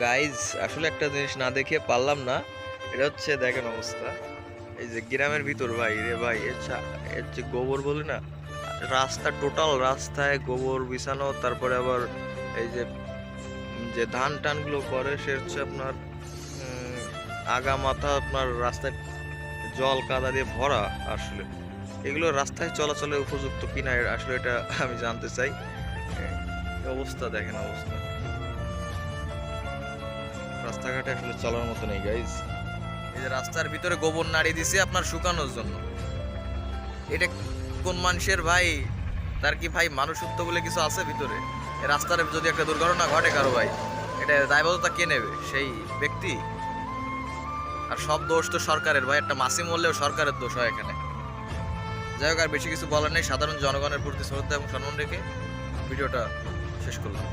Guys আসলে একটা জিনিস না দেখে পারলাম না। এটা হচ্ছে দেখেন অবস্থা, এই যে গ্রামের ভিতর ভাই রে ভাই, এর যে গোবর বলি না, রাস্তা টোটাল রাস্তায় গোবর বিছানো। তারপরে আবার এই যে যে ধান টান গুলো করে সে হচ্ছে আপনার আগা মাথা আপনার রাস্তায় জল কাদা দিয়ে ভরা। আসলে এগুলো রাস্তায় চলাচলের উপযুক্ত কিনা আসলে এটা আমি জানতে চাই। এই অবস্থা দেখেন অবস্থা, রাস্তাঘাটে আসলে চলার মতো নেই গাইজ। এই যে রাস্তার ভিতরে গোবর নাড়ি দিছে আপনার শুকানোর জন্য। এটা কোন মানুষের ভাই, তার কি ভাই মানুষত্ব বলে কিছু আছে ভিতরে? এই রাস্তার যদি একটা দুর্ঘটনা ঘটে কারো ভাই, এটা দায়বদ্ধতা কে নেবে? সেই ব্যক্তি। আর সব দোষ তো সরকারের ভাই, একটা মাসি মরলেও সরকারের দোষ হয় এখানে। যাই হোক, আর বেশি কিছু বলার নেই। সাধারণ জনগণের প্রতি শ্রদ্ধা এবং সম্মান রেখে ভিডিওটা শেষ করলাম।